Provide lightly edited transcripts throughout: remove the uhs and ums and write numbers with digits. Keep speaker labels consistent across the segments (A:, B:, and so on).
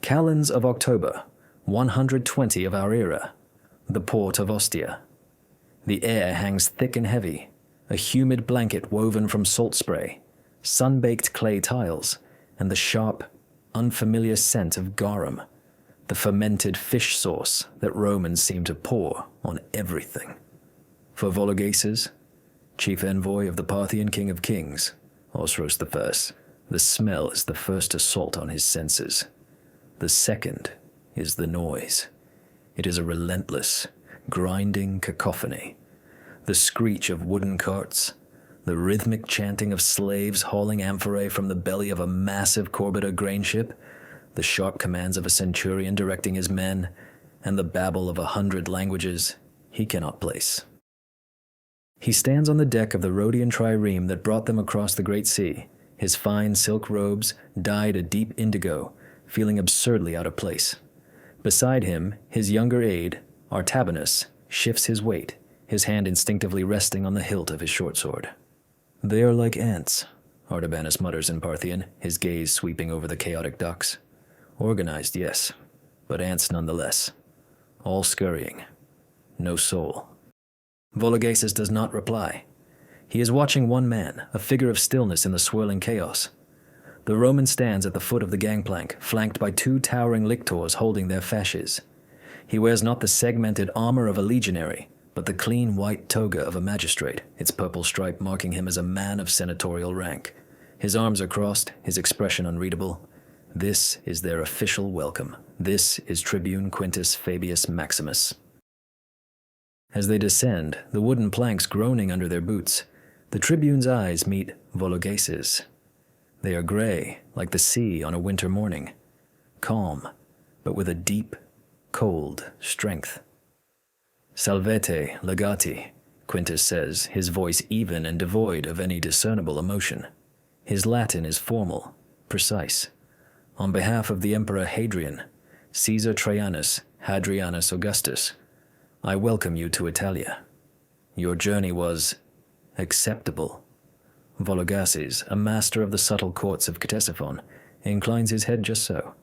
A: Calends of October, 120 of our era. The port of Ostia. The air hangs thick and heavy, a humid blanket woven from salt spray, sun-baked clay tiles, and the sharp, unfamiliar scent of garum, the fermented fish sauce that Romans seem to pour on everything. For Vologases, chief envoy of the Parthian king of kings, Osros I, the smell is the first assault on his senses. The second is the noise. It is a relentless, grinding cacophony. The screech of wooden carts, the rhythmic chanting of slaves hauling amphorae from the belly of a massive Corbita grain ship, the sharp commands of a centurion directing his men, and the babble of 100 languages he cannot place. He stands on the deck of the Rhodian trireme that brought them across the Great Sea, his fine silk robes dyed a deep indigo, feeling absurdly out of place. Beside him, his younger aide, Artabanus, shifts his weight, his hand instinctively resting on the hilt of his short sword. "They are like ants," Artabanus mutters in Parthian, his gaze sweeping over the chaotic docks. "Organized, yes, but ants nonetheless. All scurrying. No soul." Vologases does not reply. He is watching one man, a figure of stillness in the swirling chaos. The Roman stands at the foot of the gangplank, flanked by 2 towering lictors holding their fasces. He wears not the segmented armor of a legionary, but the clean white toga of a magistrate, its purple stripe marking him as a man of senatorial rank. His arms are crossed, his expression unreadable. This is their official welcome. This is Tribune Quintus Fabius Maximus. As they descend, the wooden planks groaning under their boots, the tribune's eyes meet Vologases. They are gray, like the sea on a winter morning, calm, but with a deep, cold strength. "Salvete, legati," Quintus says, his voice even and devoid of any discernible emotion. His Latin is formal, precise. "On behalf of the Emperor Hadrian, Caesar Trajanus, Hadrianus Augustus, I welcome you to Italia. Your journey was acceptable." Vologases, a master of the subtle courts of Ctesiphon, inclines his head just so.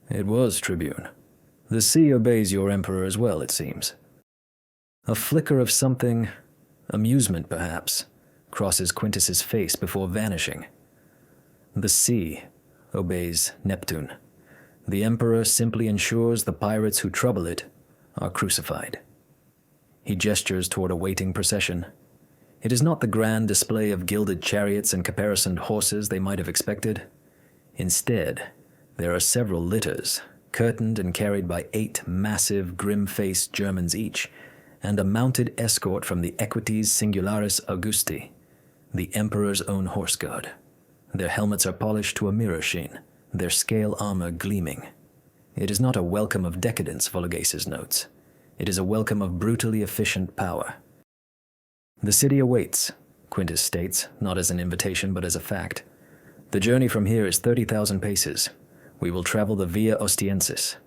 A: "It was, Tribune. The sea obeys your emperor as well, it seems." A flicker of something, amusement perhaps, crosses Quintus's face before vanishing. The sea obeys Neptune. The emperor simply ensures the pirates who trouble it are crucified. He gestures toward a waiting procession. It is not the grand display of gilded chariots and caparisoned horses they might have expected. Instead, there are several litters, curtained and carried by 8 massive, grim-faced Germans each, and a mounted escort from the Equites Singularis Augusti, the emperor's own horse guard. Their helmets are polished to a mirror sheen, their scale armor gleaming. It is not a welcome of decadence, Vologases notes. It is a welcome of brutally efficient power. "The city awaits," Quintus states, not as an invitation but as a fact. "The journey from here is 30,000 paces. We will travel the Via Ostiensis."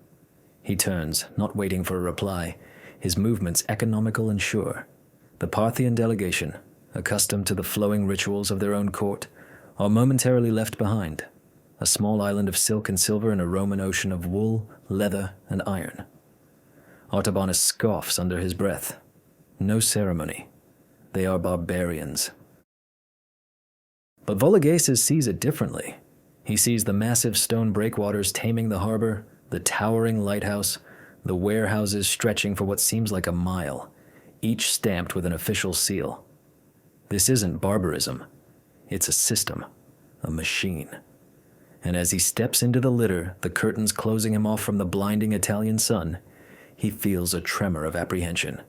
A: He turns, not waiting for a reply, his movements economical and sure. The Parthian delegation, accustomed to the flowing rituals of their own court, are momentarily left behind, a small island of silk and silver in a Roman ocean of wool, leather, and iron. Artabanus scoffs under his breath. No ceremony. They are barbarians. But Vologases sees it differently. He sees the massive stone breakwaters taming the harbor, the towering lighthouse, the warehouses stretching for what seems like a mile, each stamped with an official seal. This isn't barbarism. It's a system, a machine. And as he steps into the litter, the curtains closing him off from the blinding Italian sun, he feels a tremor of apprehension.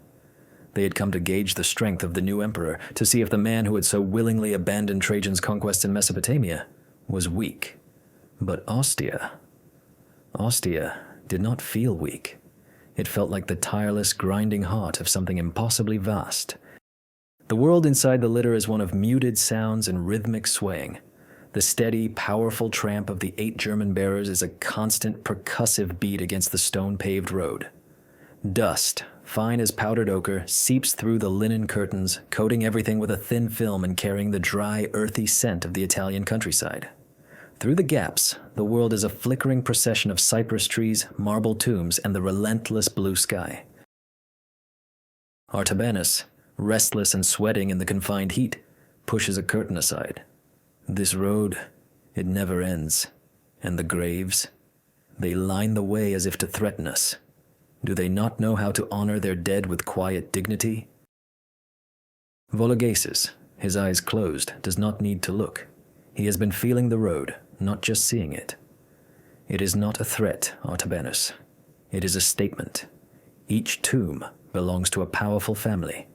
A: They had come to gauge the strength of the new emperor, to see if the man who had so willingly abandoned Trajan's conquest in Mesopotamia was weak. But Ostia did not feel weak. It felt like the tireless, grinding heart of something impossibly vast. The world inside the litter is one of muted sounds and rhythmic swaying. The steady, powerful tramp of the 8 German bearers is a constant, percussive beat against the stone-paved road. Dust, fine as powdered ochre, seeps through the linen curtains, coating everything with a thin film and carrying the dry, earthy scent of the Italian countryside. Through the gaps, the world is a flickering procession of cypress trees, marble tombs, and the relentless blue sky. Artabanus, restless and sweating in the confined heat, pushes a curtain aside. This road, it never ends. And the graves, they line the way as if to threaten us. Do they not know how to honor their dead with quiet dignity? Vologases, his eyes closed, does not need to look. He has been feeling the road, not just seeing it. It is not a threat, Artabanus. It is a statement. Each tomb belongs to a powerful family.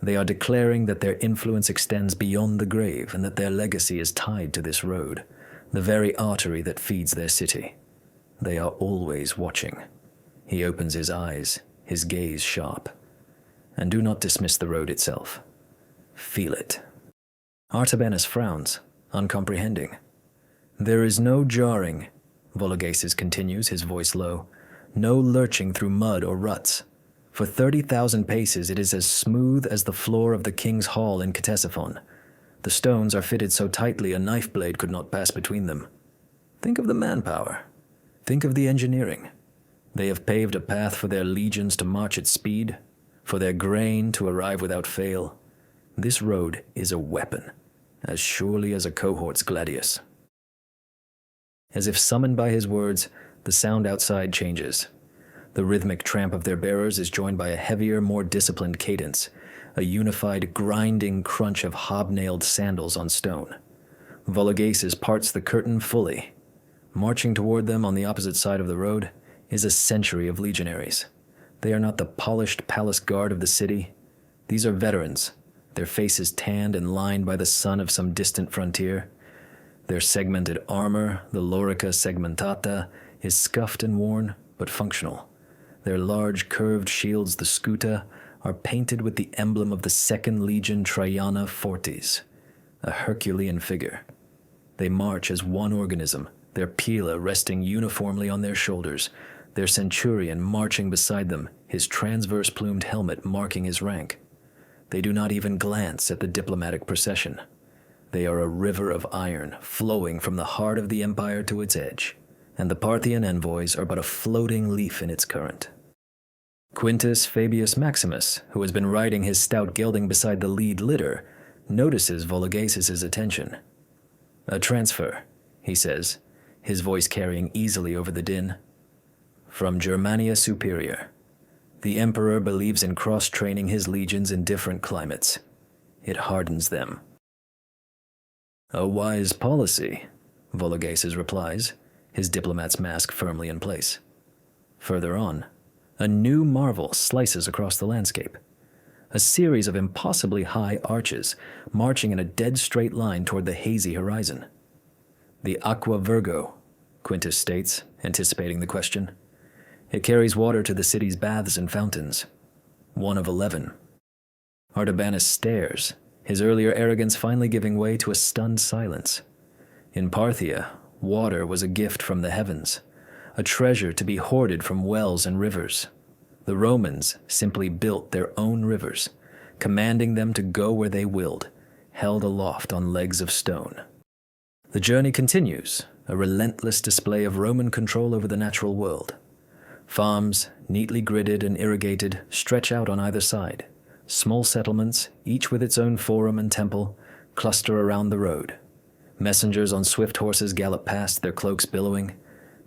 A: They are declaring that their influence extends beyond the grave and that their legacy is tied to this road, the very artery that feeds their city. They are always watching. He opens his eyes, his gaze sharp. And do not dismiss the road itself. Feel it. Artabanus frowns, uncomprehending. There is no jarring, Vologases continues, his voice low, no lurching through mud or ruts. For 30,000 paces it is as smooth as the floor of the king's hall in Ctesiphon. The stones are fitted so tightly a knife blade could not pass between them. Think of the manpower. Think of the engineering. They have paved a path for their legions to march at speed, for their grain to arrive without fail. This road is a weapon, as surely as a cohort's gladius. As if summoned by his words, the sound outside changes. The rhythmic tramp of their bearers is joined by a heavier, more disciplined cadence, a unified, grinding crunch of hobnailed sandals on stone. Vologases parts the curtain fully. Marching toward them on the opposite side of the road is a century of legionaries. They are not the polished palace guard of the city. These are veterans, their faces tanned and lined by the sun of some distant frontier. Their segmented armor, the lorica segmentata, is scuffed and worn, but functional. Their large curved shields, the scuta, are painted with the emblem of the 2nd Legion Traiana Fortis, a Herculean figure. They march as one organism, their pila resting uniformly on their shoulders, their centurion marching beside them, his transverse plumed helmet marking his rank. They do not even glance at the diplomatic procession. They are a river of iron flowing from the heart of the empire to its edge, and the Parthian envoys are but a floating leaf in its current. Quintus Fabius Maximus, who has been riding his stout gelding beside the lead litter, notices Vologases' attention. "A transfer," he says, his voice carrying easily over the din. "From Germania Superior. The emperor believes in cross-training his legions in different climates. It hardens them." "A wise policy," Vologases replies, his diplomat's mask firmly in place. Further on, a new marvel slices across the landscape. A series of impossibly high arches, marching in a dead straight line toward the hazy horizon. "The Aqua Virgo," Quintus states, anticipating the question. "It carries water to the city's baths and fountains. 1 of 11. Artabanus stares, his earlier arrogance finally giving way to a stunned silence. In Parthia, water was a gift from the heavens, a treasure to be hoarded from wells and rivers. The Romans simply built their own rivers, commanding them to go where they willed, held aloft on legs of stone. The journey continues, a relentless display of Roman control over the natural world. Farms, neatly gridded and irrigated, stretch out on either side. Small settlements, each with its own forum and temple, cluster around the road. Messengers on swift horses gallop past, their cloaks billowing.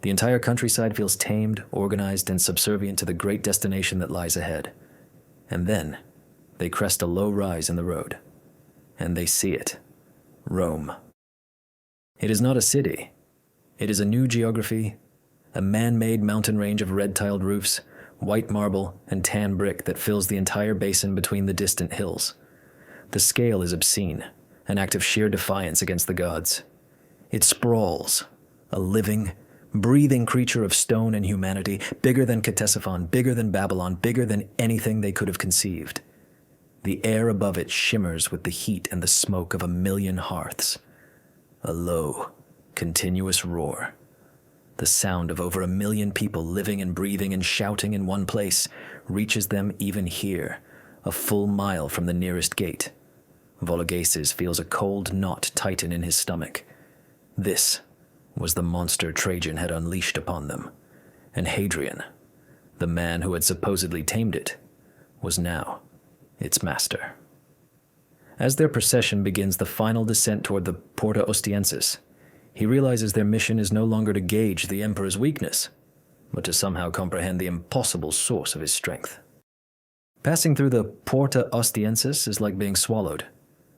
A: The entire countryside feels tamed, organized, and subservient to the great destination that lies ahead. And then, they crest a low rise in the road. And they see it. Rome. It is not a city. It is a new geography, a man-made mountain range of red-tiled roofs, white marble, and tan brick that fills the entire basin between the distant hills. The scale is obscene, an act of sheer defiance against the gods. It sprawls, a living, breathing creature of stone and humanity, bigger than Ctesiphon, bigger than Babylon, bigger than anything they could have conceived. The air above it shimmers with the heat and the smoke of 1,000,000 hearths. A low, continuous roar. The sound of over 1,000,000 people living and breathing and shouting in one place reaches them even here, a full mile from the nearest gate. Vologases feels a cold knot tighten in his stomach. This was the monster Trajan had unleashed upon them, and Hadrian, the man who had supposedly tamed it, was now its master. As their procession begins the final descent toward the Porta Ostiensis, he realizes their mission is no longer to gauge the emperor's weakness, but to somehow comprehend the impossible source of his strength. Passing through the Porta Ostiensis is like being swallowed.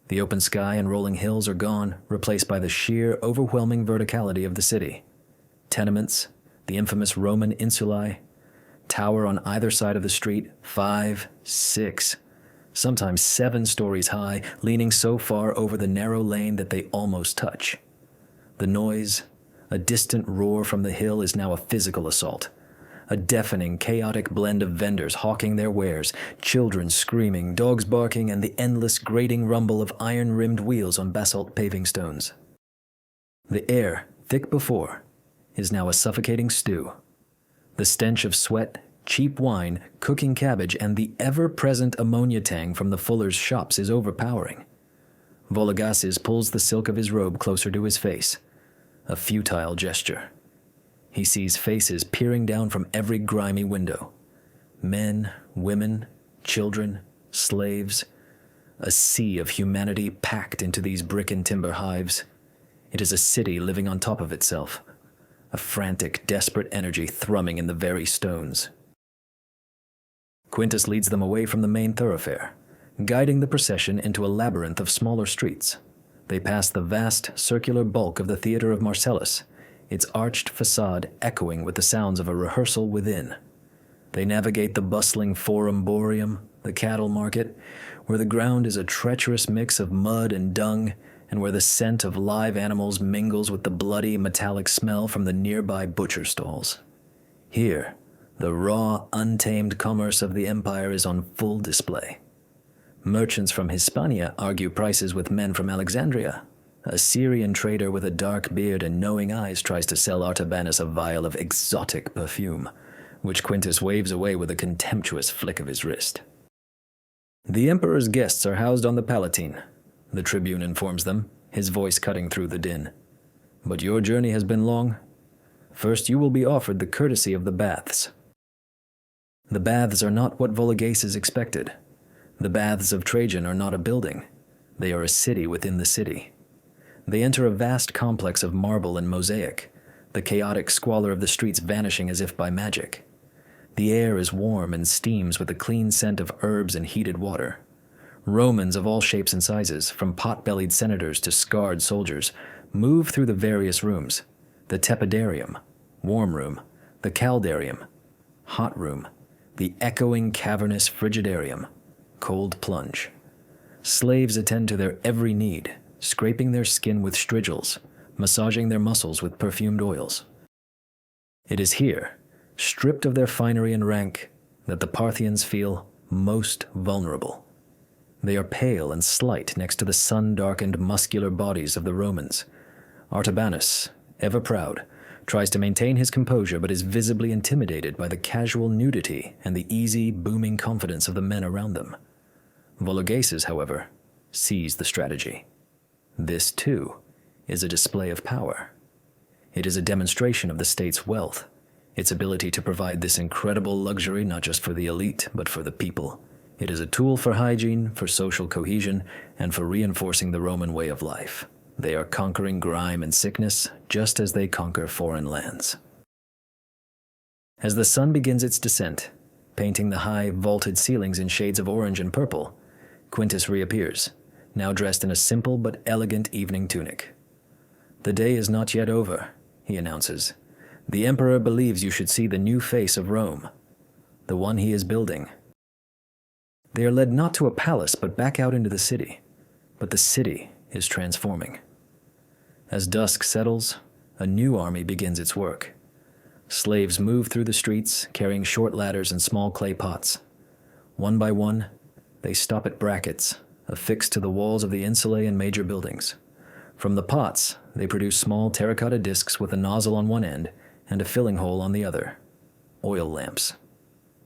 A: The open sky and rolling hills are gone, replaced by the sheer, overwhelming verticality of the city. Tenements, the infamous Roman insulae, tower on either side of the street, 5, 6, sometimes 7 stories high, leaning so far over the narrow lane that they almost touch. The noise, a distant roar from the hill, is now a physical assault. A deafening, chaotic blend of vendors hawking their wares, children screaming, dogs barking, and the endless grating rumble of iron-rimmed wheels on basalt paving stones. The air, thick before, is now a suffocating stew. The stench of sweat, cheap wine, cooking cabbage, and the ever-present ammonia tang from the fuller's shops is overpowering. Vologases pulls the silk of his robe closer to his face, a futile gesture. He sees faces peering down from every grimy window. Men, women, children, slaves. A sea of humanity packed into these brick and timber hives. It is a city living on top of itself. A frantic, desperate energy thrumming in the very stones. Quintus leads them away from the main thoroughfare, guiding the procession into a labyrinth of smaller streets. They pass the vast, circular bulk of the Theater of Marcellus, its arched facade echoing with the sounds of a rehearsal within. They navigate the bustling Forum Boarium, the cattle market, where the ground is a treacherous mix of mud and dung, and where the scent of live animals mingles with the bloody, metallic smell from the nearby butcher stalls. Here, the raw, untamed commerce of the empire is on full display. Merchants from Hispania argue prices with men from Alexandria. A Syrian trader with a dark beard and knowing eyes tries to sell Artabanus a vial of exotic perfume, which Quintus waves away with a contemptuous flick of his wrist. The emperor's guests are housed on the Palatine, the tribune informs them, his voice cutting through the din. But your journey has been long. First, you will be offered the courtesy of the baths. The baths are not what Vologases expected. The baths of Trajan are not a building. They are a city within the city. They enter a vast complex of marble and mosaic, the chaotic squalor of the streets vanishing as if by magic. The air is warm and steams with a clean scent of herbs and heated water. Romans of all shapes and sizes, from pot-bellied senators to scarred soldiers, move through the various rooms: the tepidarium, warm room; the caldarium, hot room; the echoing cavernous frigidarium, cold plunge. Slaves attend to their every need, scraping their skin with strigils, massaging their muscles with perfumed oils. It is here, stripped of their finery and rank, that the Parthians feel most vulnerable. They are pale and slight next to the sun-darkened muscular bodies of the Romans. Artabanus, ever proud, tries to maintain his composure but is visibly intimidated by the casual nudity and the easy, booming confidence of the men around them. Vologases, however, sees the strategy. This, too, is a display of power. It is a demonstration of the state's wealth, its ability to provide this incredible luxury not just for the elite, but for the people. It is a tool for hygiene, for social cohesion, and for reinforcing the Roman way of life. They are conquering grime and sickness, just as they conquer foreign lands. As the sun begins its descent, painting the high, vaulted ceilings in shades of orange and purple, Quintus reappears, now dressed in a simple but elegant evening tunic. "The day is not yet over," he announces. "The emperor believes you should see the new face of Rome, the one he is building." They are led not to a palace but back out into the city, but the city is transforming. As dusk settles, a new army begins its work. Slaves move through the streets, carrying short ladders and small clay pots. One by one, they stop at brackets, affixed to the walls of the insulae and major buildings. From the pots, they produce small terracotta discs with a nozzle on one end and a filling hole on the other. Oil lamps.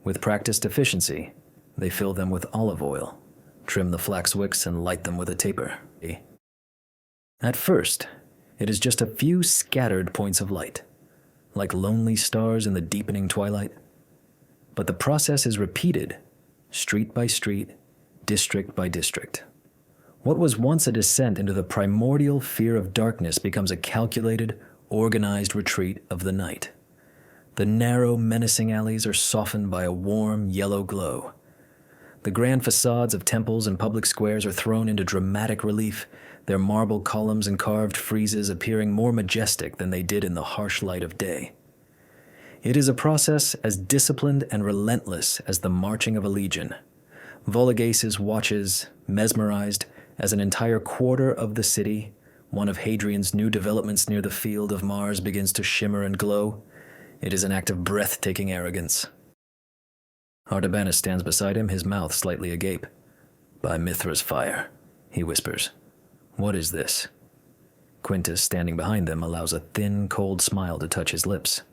A: With practiced efficiency, they fill them with olive oil, trim the flax wicks, and light them with a taper. At first, It is just a few scattered points of light, like lonely stars in the deepening twilight. But the process is repeated, street by street, district by district. What was once a descent into the primordial fear of darkness becomes a calculated, organized retreat of the night. The narrow, menacing alleys are softened by a warm, yellow glow. The grand facades of temples and public squares are thrown into dramatic relief, their marble columns and carved friezes appearing more majestic than they did in the harsh light of day. It is a process as disciplined and relentless as the marching of a legion. Vologases watches, mesmerized, as an entire quarter of the city, one of Hadrian's new developments near the field of Mars, begins to shimmer and glow. It is an act of breathtaking arrogance. Artabanus stands beside him, his mouth slightly agape. "By Mithra's fire," he whispers. "What is this?" Quintus, standing behind them, allows a thin, cold smile to touch his lips.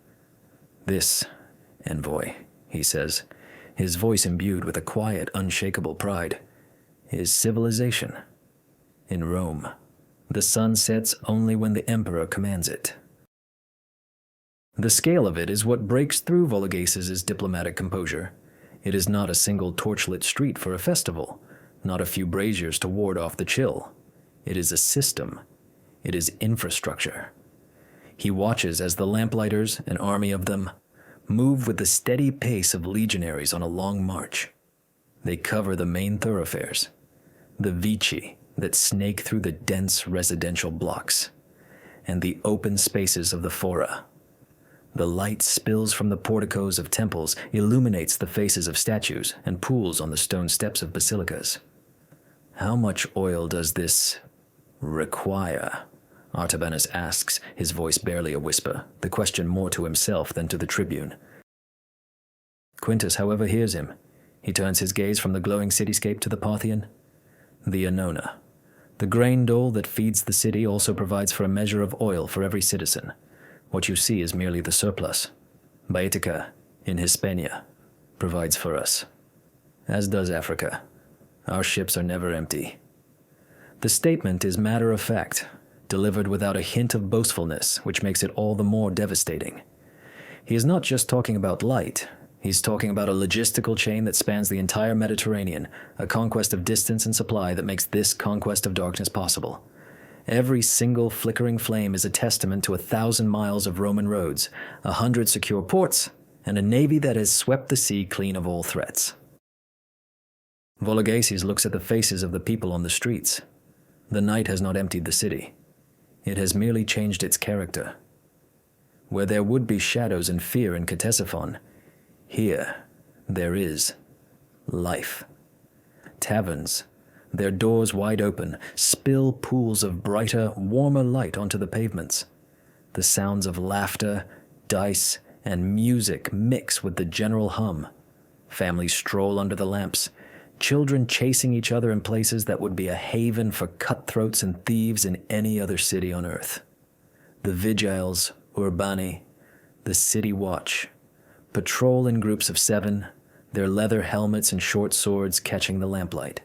A: "This, Envoy," he says, his voice imbued with a quiet, unshakable pride, "is civilization. In Rome, the sun sets only when the emperor commands it." The scale of it is what breaks through Vologases' diplomatic composure. It is not a single torchlit street for a festival, not a few braziers to ward off the chill. It is a system. It is infrastructure. He watches as the lamplighters, an army of them, move with the steady pace of legionaries on a long march. They cover the main thoroughfares, the vici that snake through the dense residential blocks, and the open spaces of the fora. The light spills from the porticos of temples, illuminates the faces of statues, and pools on the stone steps of basilicas. How much oil does this require? Artabanus asks, his voice barely a whisper, the question more to himself than to the tribune. Quintus, however, hears him. He turns his gaze from the glowing cityscape to the Parthian. The Annona. The grain dole that feeds the city also provides for a measure of oil for every citizen. What you see is merely the surplus. Baetica, in Hispania, provides for us. As does Africa. Our ships are never empty. The statement is matter of fact, delivered without a hint of boastfulness, which makes it all the more devastating. He is not just talking about light. He's talking about a logistical chain that spans the entire Mediterranean, a conquest of distance and supply that makes this conquest of darkness possible. Every single flickering flame is a testament to 1,000 miles of Roman roads, 100 secure ports, and a navy that has swept the sea clean of all threats. Vologases looks at the faces of the people on the streets. The night has not emptied the city. It has merely changed its character. Where there would be shadows and fear in Ctesiphon, here there is life. Taverns, their doors wide open, spill pools of brighter, warmer light onto the pavements. The sounds of laughter, dice, and music mix with the general hum. Families stroll under the lamps, children chasing each other in places that would be a haven for cutthroats and thieves in any other city on earth. The vigiles, urbani, the city watch, patrol in groups of 7, their leather helmets and short swords catching the lamplight.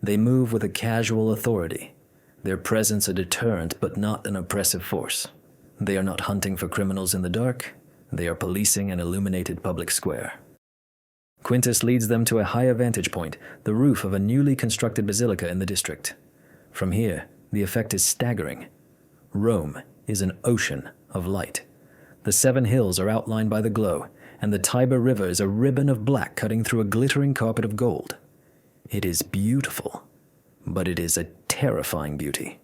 A: They move with a casual authority, their presence a deterrent but not an oppressive force. They are not hunting for criminals in the dark, they are policing an illuminated public square. Quintus leads them to a higher vantage point, the roof of a newly constructed basilica in the district. From here, the effect is staggering. Rome is an ocean of light. The 7 hills are outlined by the glow, and the Tiber River is a ribbon of black cutting through a glittering carpet of gold. It is beautiful, but it is a terrifying beauty.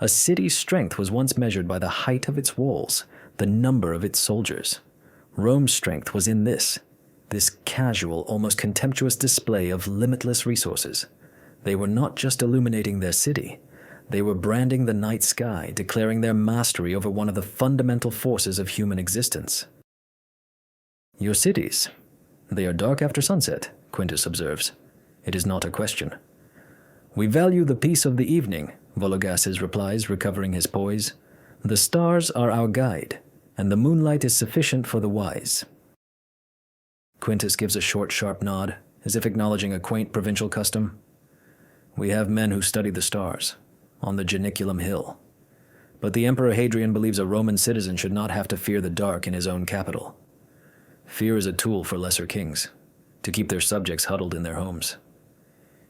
A: A city's strength was once measured by the height of its walls, the number of its soldiers. Rome's strength was in this casual, almost contemptuous display of limitless resources. They were not just illuminating their city, they were branding the night sky, declaring their mastery over one of the fundamental forces of human existence. Your cities, they are dark after sunset, Quintus observes. It is not a question. We value the peace of the evening, Vologases replies, recovering his poise. The stars are our guide, and the moonlight is sufficient for the wise. Quintus gives a short, sharp nod, as if acknowledging a quaint provincial custom. We have men who study the stars, on the Janiculum Hill. But the Emperor Hadrian believes a Roman citizen should not have to fear the dark in his own capital. Fear is a tool for lesser kings, to keep their subjects huddled in their homes.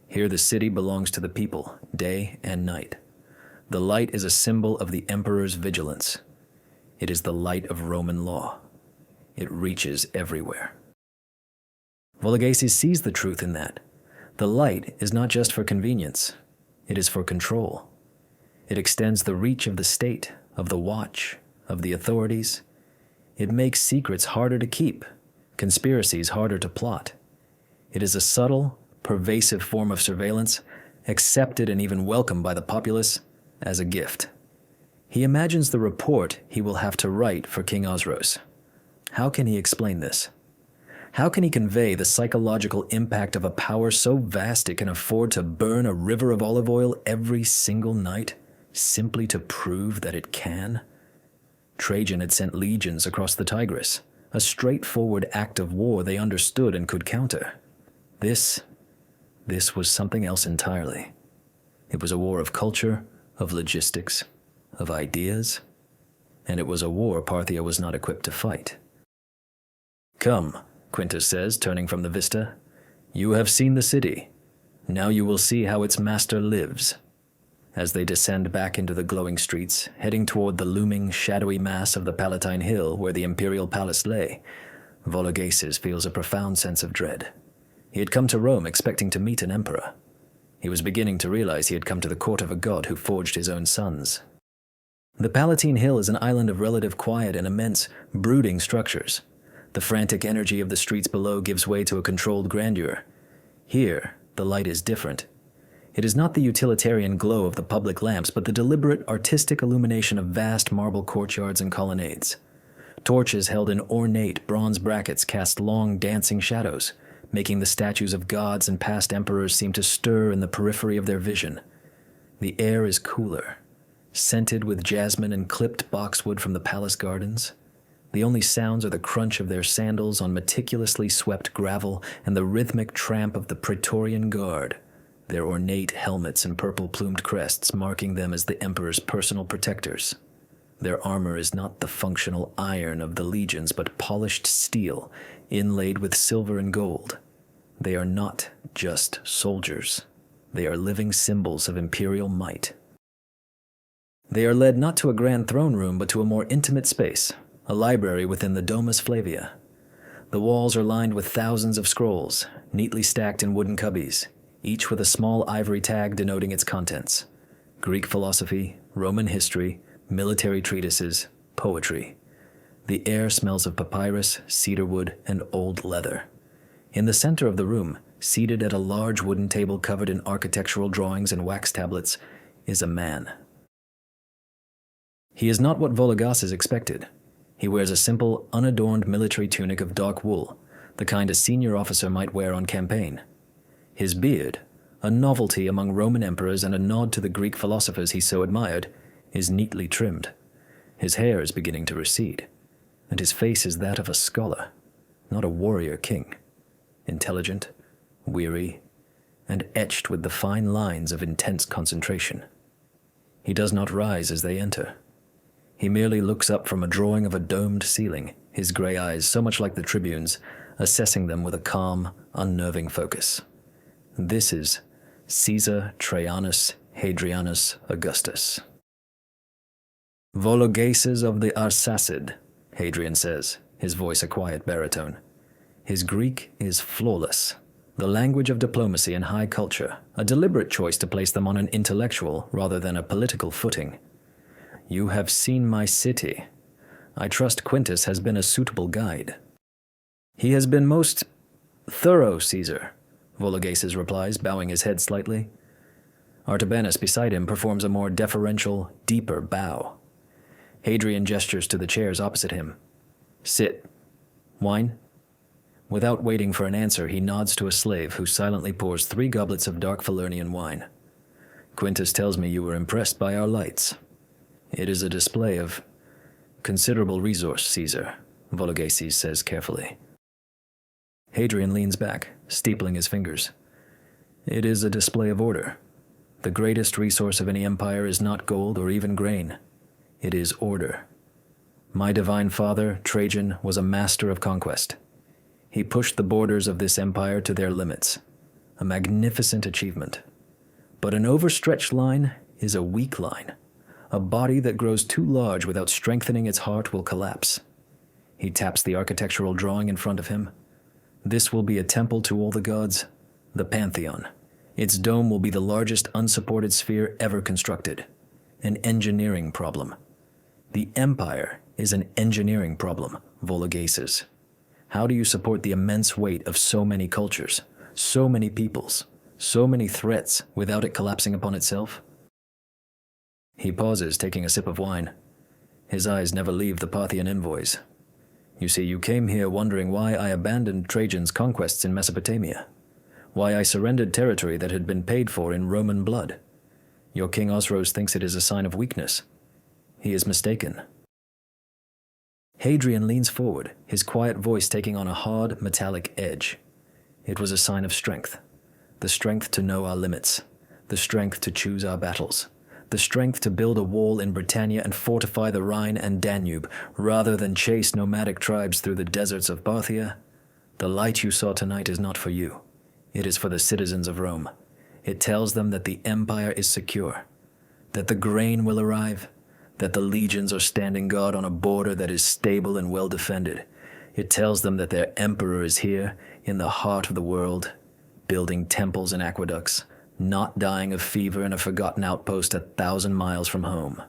A: Here the city belongs to the people, day and night. The light is a symbol of the emperor's vigilance. It is the light of Roman law. It reaches everywhere. Vologases sees the truth in that. The light is not just for convenience. It is for control. It extends the reach of the state, of the watch, of the authorities. It makes secrets harder to keep, conspiracies harder to plot. It is a subtle, pervasive form of surveillance, accepted and even welcomed by the populace as a gift. He imagines the report he will have to write for King Osros. How can he explain this? How can he convey the psychological impact of a power so vast it can afford to burn a river of olive oil every single night, simply to prove that it can? Trajan had sent legions across the Tigris, a straightforward act of war they understood and could counter. This was something else entirely. It was a war of culture, of logistics, of ideas, and it was a war Parthia was not equipped to fight. "Come," Quintus says, turning from the vista. "You have seen the city. Now you will see how its master lives." As they descend back into the glowing streets, heading toward the looming, shadowy mass of the Palatine Hill where the imperial palace lay, Vologases feels a profound sense of dread. He had come to Rome expecting to meet an emperor. He was beginning to realize he had come to the court of a god who forged his own sons. The Palatine Hill is an island of relative quiet and immense, brooding structures. The frantic energy of the streets below gives way to a controlled grandeur. Here, the light is different. It is not the utilitarian glow of the public lamps, but the deliberate, artistic illumination of vast marble courtyards and colonnades. Torches held in ornate bronze brackets cast long, dancing shadows, making the statues of gods and past emperors seem to stir in the periphery of their vision. The air is cooler, scented with jasmine and clipped boxwood from the palace gardens. The only sounds are the crunch of their sandals on meticulously swept gravel and the rhythmic tramp of the Praetorian Guard, their ornate helmets and purple-plumed crests marking them as the emperor's personal protectors. Their armor is not the functional iron of the legions, but polished steel, inlaid with silver and gold. They are not just soldiers. They are living symbols of imperial might. They are led not to a grand throne room, but to a more intimate space, a library within the Domus Flavia. The walls are lined with thousands of scrolls, neatly stacked in wooden cubbies, each with a small ivory tag denoting its contents. Greek philosophy, Roman history, military treatises, poetry. The air smells of papyrus, cedarwood, and old leather. In the center of the room, seated at a large wooden table covered in architectural drawings and wax tablets, is a man. He is not what Vologases expected. He wears a simple, unadorned military tunic of dark wool, the kind a senior officer might wear on campaign. His beard, a novelty among Roman emperors and a nod to the Greek philosophers he so admired, is neatly trimmed. His hair is beginning to recede, and his face is that of a scholar, not a warrior king, intelligent, weary, and etched with the fine lines of intense concentration. He does not rise as they enter. He merely looks up from a drawing of a domed ceiling, his gray eyes so much like the tribune's, assessing them with a calm, unnerving focus. This is Caesar Trajanus Hadrianus Augustus. "Vologases of the Arsacid," Hadrian says, his voice a quiet baritone. His Greek is flawless, the language of diplomacy and high culture, a deliberate choice to place them on an intellectual rather than a political footing. "You have seen my city. I trust Quintus has been a suitable guide." "He has been most thorough, Caesar," Vologases replies, bowing his head slightly. Artabanus beside him performs a more deferential, deeper bow. Hadrian gestures to the chairs opposite him. "Sit. Wine?" Without waiting for an answer, he nods to a slave who silently pours 3 goblets of dark Falernian wine. "Quintus tells me you were impressed by our lights. It is a display of considerable resource, Caesar," Vologases says carefully. Hadrian leans back, steepling his fingers. "It is a display of order. The greatest resource of any empire is not gold or even grain. It is order. My divine father, Trajan, was a master of conquest. He pushed the borders of this empire to their limits, a magnificent achievement. But an overstretched line is a weak line. A body that grows too large without strengthening its heart will collapse. He taps the architectural drawing in front of him. This will be a temple to all the gods, the Pantheon. Its dome will be the largest unsupported sphere ever constructed. An engineering problem. The empire is an engineering problem, Vologases. How do you support the immense weight of so many cultures, so many peoples, so many threats without it collapsing upon itself? He pauses, taking a sip of wine. His eyes never leave the Parthian envoys. You see, you came here wondering why I abandoned Trajan's conquests in Mesopotamia, why I surrendered territory that had been paid for in Roman blood. Your King Osroes thinks it is a sign of weakness. He is mistaken. Hadrian leans forward, his quiet voice taking on a hard, metallic edge. It was a sign of strength. The strength to know our limits. The strength to choose our battles. The strength to build a wall in Britannia and fortify the Rhine and Danube, rather than chase nomadic tribes through the deserts of Parthia. The light you saw tonight is not for you. It is for the citizens of Rome. It tells them that the empire is secure, that the grain will arrive, that the legions are standing guard on a border that is stable and well defended. It tells them that their emperor is here, in the heart of the world, building temples and aqueducts, not dying of fever in a forgotten outpost 1,000 miles from home.